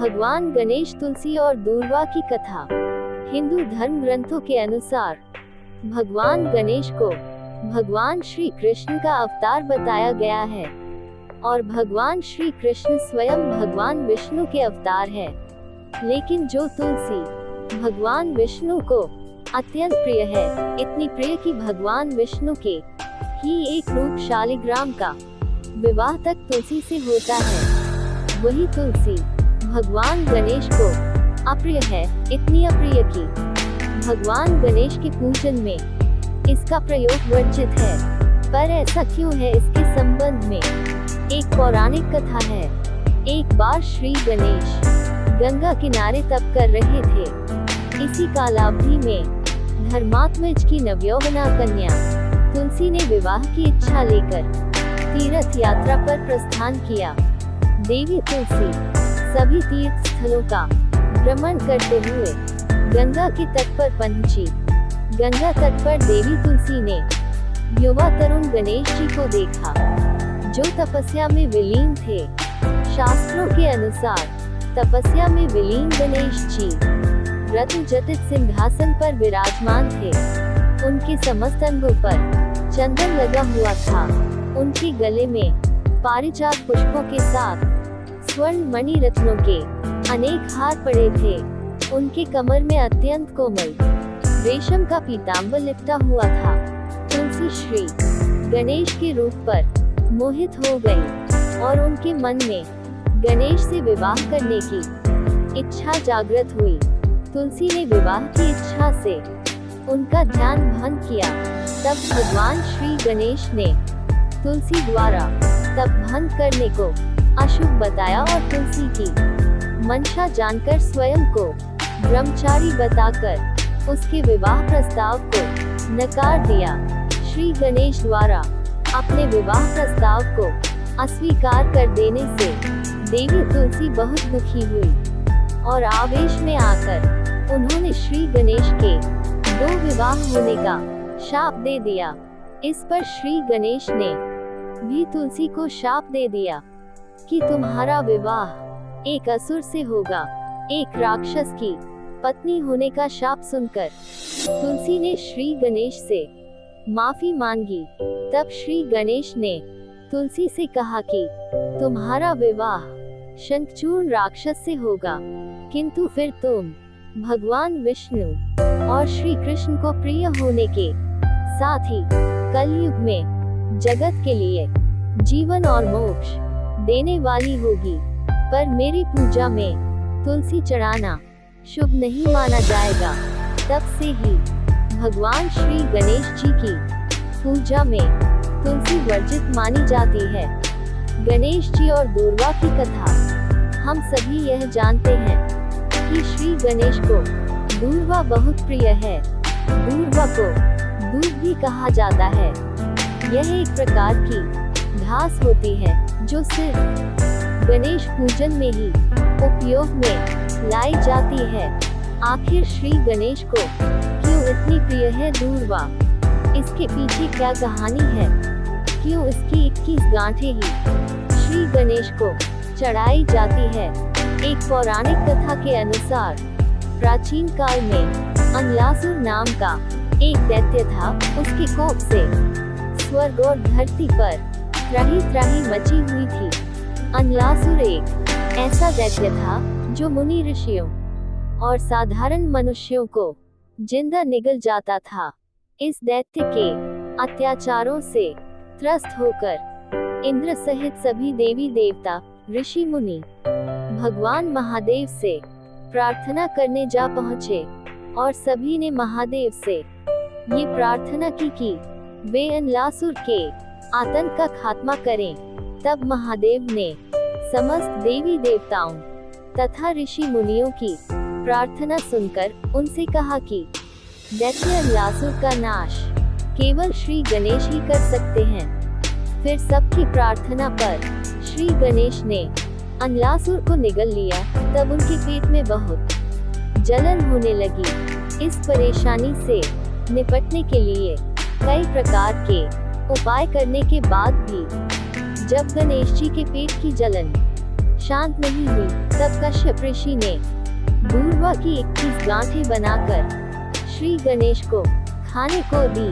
भगवान गणेश, तुलसी और दूर्वा की कथा। हिंदू धर्म ग्रंथों के अनुसार भगवान गणेश को भगवान श्री कृष्ण का अवतार बताया गया है और भगवान श्री कृष्ण स्वयं भगवान विष्णु के अवतार है। लेकिन जो तुलसी भगवान विष्णु को अत्यंत प्रिय है, इतनी प्रिय कि भगवान विष्णु के ही एक रूप शालिग्राम का विवाह तक तुलसी से होता है। वही तुलसी भगवान गणेश को अप्रिय है, इतनी अप्रिय कि भगवान गणेश के पूजन में इसका प्रयोग वर्जित है। पर ऐसा क्यों है, इसके संबंध में एक पौराणिक कथा है। एक बार श्री गणेश गंगा किनारे तप कर रहे थे। इसी कालावधि में धर्मात्मज की नवयौवना कन्या तुलसी ने विवाह की इच्छा लेकर तीर्थ यात्रा पर प्रस्थान किया। देवी तुलसी सभी तीर्थ स्थलों का भ्रमण करते हुए गंगा के तट पर पहुंची। गंगा तट पर देवी तुलसी ने युवा तरुण गणेश जी को देखा, जो तपस्या में विलीन थे। शास्त्रों के अनुसार तपस्या में विलीन गणेश जी रत्न जटित सिंहासन पर विराजमान थे। उनके समस्त अंगों पर चंदन लगा हुआ था। उनके गले में पारिजात पुष्पों के साथ स्वर्ण मणि रत्नों के अनेक हार पड़े थे। उनके कमर में अत्यंत कोमल रेशम का पीतांबर लिपटा हुआ था। तुलसी श्री गणेश के रूप पर मोहित हो गई और उनके मन में गणेश से विवाह करने की इच्छा जागृत हुई। तुलसी ने विवाह की इच्छा से उनका ध्यान भंग किया। तब भगवान श्री गणेश ने तुलसी द्वारा तप भंग करने को अशुभ बताया और तुलसी की मंशा जानकर स्वयं को ब्रह्मचारी बताकर उसके विवाह प्रस्ताव को नकार दिया। श्री गणेश द्वारा अपने विवाह प्रस्ताव को अस्वीकार कर देने से देवी तुलसी बहुत दुखी हुई और आवेश में आकर उन्होंने श्री गणेश के 2 विवाह होने का शाप दे दिया। इस पर श्री गणेश ने भी तुलसी को शाप दे दिया कि तुम्हारा विवाह एक असुर से होगा। एक राक्षस की पत्नी होने का शाप सुनकर तुलसी ने श्री गणेश से माफी मांगी। तब श्री गणेश ने तुलसी से कहा कि तुम्हारा विवाह शंखचूर्ण राक्षस से होगा, किंतु फिर तुम भगवान विष्णु और श्री कृष्ण को प्रिय होने के साथ ही कलयुग में जगत के लिए जीवन और मोक्ष देने वाली होगी। पर मेरी पूजा में तुलसी चढ़ाना शुभ नहीं माना जाएगा। तब से ही भगवान श्री गणेश जी की पूजा में तुलसी वर्जित मानी जाती है। गणेश जी और दूर्वा की कथा। हम सभी यह जानते हैं कि श्री गणेश को दूर्वा बहुत प्रिय है। दूर्वा को दूध भी कहा जाता है। यह एक प्रकार की घास होती है जो सिर्फ गणेश पूजन में ही उपयोग में लाई जाती है। आखिर श्री गणेश को क्यों इतनी प्रिय है दूर्वा? इसके पीछे क्या कहानी है? क्यों इसकी 21 गांठें ही श्री गणेश को चढ़ाई जाती है? एक पौराणिक कथा के अनुसार प्राचीन काल में अनलासुर नाम का एक दैत्य था। उसके कोप से स्वर्ग और धरती पर त्राही त्राही मची हुई थी। अनलासुर एक ऐसा दैत्य था जो मुनि ऋषियों और साधारण मनुष्यों को जिंदा निगल जाता था। इस दैत्य के अत्याचारों से त्रस्त होकर इंद्र सहित सभी देवी देवता, ऋषि मुनि भगवान महादेव से प्रार्थना करने जा पहुँचे और सभी ने महादेव से ये प्रार्थना की कि वे अनलासुर के आतंक का खात्मा करें। तब महादेव ने समस्त देवी देवताओं तथा ऋषि मुनियों की प्रार्थना सुनकर उनसे कहा कि दैत्य अनलासुर का नाश केवल श्री गणेश ही कर सकते हैं। फिर सबकी प्रार्थना पर श्री गणेश ने अनलासुर को निगल लिया। तब उनके पेट में बहुत जलन होने लगी। इस परेशानी से निपटने के लिए कई प्रकार के उपाय करने के बाद भी जब गणेश जी के पेट की जलन शांत नहीं हुई, तब कश्यप ऋषि ने दूर्वा की 21 गांठें बनाकर श्री गणेश को खाने को दी।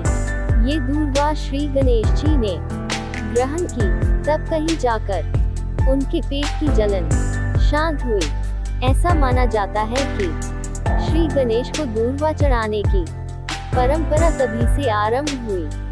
ये दूर्वा श्री गणेश जी ने ग्रहण की, तब कहीं जाकर उनके पेट की जलन शांत हुई। ऐसा माना जाता है कि श्री गणेश को दूर्वा चढ़ाने की परंपरा तभी से आरंभ हुई।